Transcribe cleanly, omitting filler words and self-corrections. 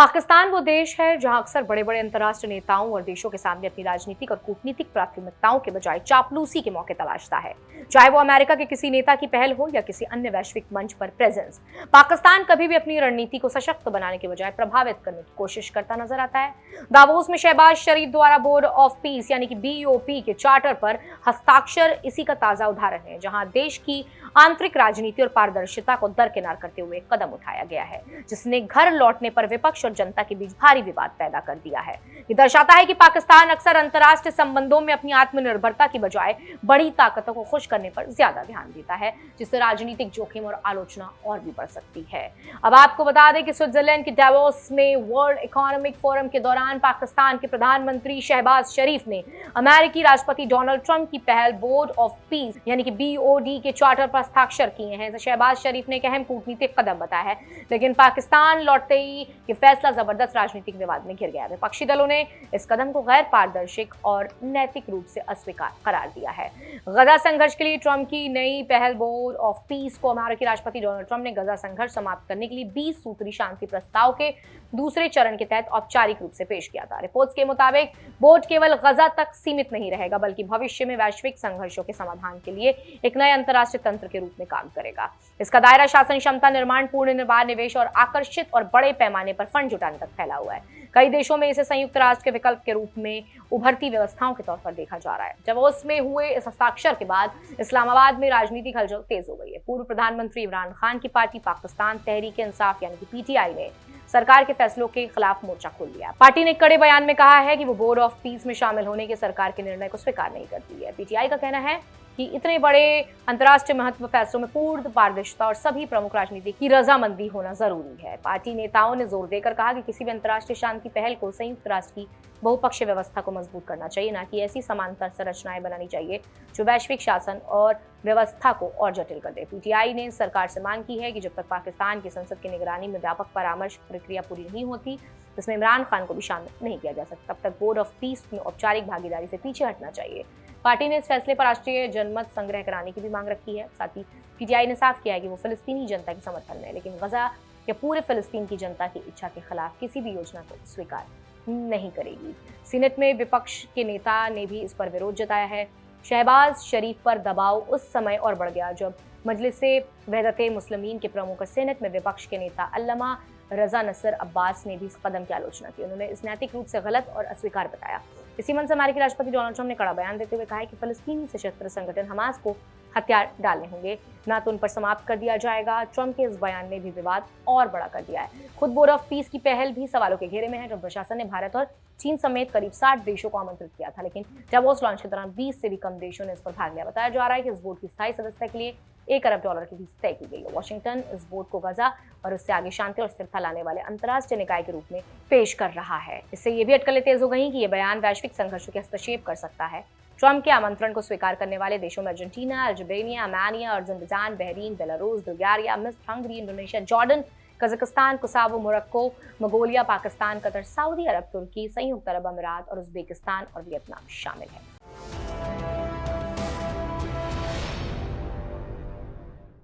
पाकिस्तान वो देश है जहां अक्सर बड़े बड़े अंतर्राष्ट्रीय नेताओं और देशों के सामने अपनी राजनीतिक और कूटनीतिक प्राथमिकताओं के बजाय चापलूसी के मौके तलाशता है, चाहे वो अमेरिका के किसी नेता की पहल हो या किसी अन्य वैश्विक मंच पर प्रेजेंस। पाकिस्तान कभी भी अपनी रणनीति को सशक्त बनाने के बजाय प्रभावित करने की कोशिश करता नजर आता है। दावोस में शहबाज शरीफ द्वारा बोर्ड ऑफ पीस यानी कि BOP के चार्टर पर हस्ताक्षर इसी का ताजा उदाहरण है, जहां देश की आंतरिक राजनीति और पारदर्शिता को दरकिनार करते हुए कदम उठाया गया है, जिसने घर लौटने पर विपक्ष और जनता के बीच भारी विवाद पैदा कर दिया है। ये दर्शाता है कि पाकिस्तान अक्सर अंतर्राष्ट्रीय संबंधों में अपनी आत्मनिर्भरता की बजाय बड़ी ताकतों को खुश करने पर ज्यादा ध्यान देता है, जिससे राजनीतिक जोखिम और आलोचना और भी बढ़ सकती है। अब आपको बता दें कि स्विट्जरलैंड के डावोस में वर्ल्ड इकोनॉमिक फोरम के दौरान पाकिस्तान के प्रधानमंत्री शहबाज शरीफ ने अमेरिकी राष्ट्रपति डोनाल्ड ट्रंप की पहल बोर्ड ऑफ पीस यानी कि BOD के चार्टर पर हस्ताक्षर किए हैं। शहबाज शरीफ ने एक अहम कूटनीतिक कदम बताया है, लेकिन पाकिस्तान लौटते ही ये फैसला जबरदस्त राजनीतिक विवाद में घिर गया। विपक्षी दलों ने इस कदम को गैर पारदर्शी और नैतिक रूप से अस्वीकार करार दिया है। गजा संघर्ष के लिए ट्रंप की नई पहल बोर्ड ऑफ पीस को अमेरिकी राष्ट्रपति डोनाल्ड ट्रंप ने गजा संघर्ष समाप्त करने के लिए 20 सूत्री शांति प्रस्ताव के दूसरे चरण के तहत औपचारिक रूप से पेश किया था। रिपोर्ट्स के मुताबिक बोर्ड केवल गजा तक सीमित नहीं रहेगा, बल्कि भविष्य में वैश्विक संघर्षों के समाधान के लिए एक नए अंतर्राष्ट्रीय तंत्र के रूप में काम करेगा। इसका दायरा शासन क्षमता निर्माण, पूर्ण निर्बाध निवेश और आकर्षित और बड़े पैमाने पर फंड जुटाने तक फैला हुआ है। कई देशों में इसे संयुक्त राष्ट्र के विकल्प के रूप में उभरती व्यवस्थाओं के तौर पर देखा जा रहा है। डावोस में हुए इस हस्ताक्षर के बाद इस्लामाबाद में राजनीतिक हलचल तेज हो गई है। पूर्व प्रधानमंत्री इमरान खान की पार्टी पाकिस्तान तहरीक-ए-इंसाफ यानी कि PTI ने सरकार के फैसलों के खिलाफ मोर्चा खोल लिया। पार्टी ने कड़े बयान में कहा है कि वो बोर्ड ऑफ पीस में शामिल होने के सरकार के निर्णय को स्वीकार नहीं करती है। PTI का कहना है कि इतने बड़े अंतर्राष्ट्रीय महत्व फैसलों में पूर्ण पारदर्शिता और सभी प्रमुख राजनीति की रजामंदी होना जरूरी है। पार्टी नेताओं ने जोर देकर कहा कि किसी भी अंतर्राष्ट्रीय शांति पहल को संयुक्त राष्ट्र की बहुपक्षीय व्यवस्था को मजबूत करना चाहिए, न कि ऐसी समांतर संरचनाएं बनानी चाहिए जो वैश्विक शासन और व्यवस्था को और जटिल कर दे। PTI ने सरकार से मांग की है कि जब तक पाकिस्तान की संसद की निगरानी में व्यापक परामर्श प्रक्रिया पूरी नहीं होती, जिसमें इमरान खान को भी शामिल नहीं किया जा सकता, तब तक बोर्ड ऑफ पीस में औपचारिक भागीदारी से पीछे हटना चाहिए। पार्टी ने इस फैसले पर राष्ट्रीय जनमत संग्रह कराने की भी मांग रखी है। साथ ही PTI ने साफ किया है कि वो फिलिस्तीनी जनता के समर्थन में है, लेकिन गजा या पूरे फिलिस्तीन की जनता की इच्छा के खिलाफ किसी भी योजना को स्वीकार नहीं करेगी। सीनेट में विपक्ष के नेता ने भी इस पर विरोध जताया है। शहबाज शरीफ पर दबाव उस समय और बढ़ गया जब मजलिसे वहदते मुस्लिमीन के प्रमुख और सीनेट में विपक्ष के नेता अल्लामा रजा नसर अब्बास ने भी इस कदम की आलोचना की। उन्होंने इस नैतिक रूप से गलत और अस्वीकार बताया। इसी मंच से अमेरिकी राष्ट्रपति डोनाल्ड ट्रंप ने कड़ा बयान देते हुए कहा है कि फिलिस्तीनी सशस्त्र संगठन हमास को हथियार डालने होंगे, ना तो उन पर समाप्त कर दिया जाएगा। ट्रंप के इस बयान ने भी विवाद और बड़ा कर दिया है। खुद बोर्ड ऑफ पीस की पहल भी सवालों के घेरे में है। ट्रंप प्रशासन ने भारत और चीन समेत करीब 60 देशों को आमंत्रित किया था, लेकिन डावोस लॉन्च के दौरान 20 से भी कम देशों ने इस पर भाग लिया। बताया जा रहा है कि इस बोर्ड की स्थायी सदस्यता के लिए $1 अरब की फीस तय की गई है। वॉशिंगटन इस बोर्ड को गजा और उससे आगे शांति और स्थिरता लाने वाले अंतर्राष्ट्रीय निकाय के रूप में पेश कर रहा है। इससे ये भी अटकलें तेज हो गई कि ये बयान वैश्विक संघर्षों के हस्तक्षेप कर सकता है। ट्रंप के आमंत्रण को स्वीकार करने वाले देशों में Argentina, Algeria, Armenia, Azerbaijan, Bahrain, Belarus, Bulgaria, मिस्र, Hungary, Indonesia, Jordan, Kazakhstan, Kosovo, Morocco, Mongolia, Pakistan, Qatar, Saudi Arab, तुर्की, संयुक्त अरब अमीरात और उज्बेकिस्तान और वियतनाम शामिल है।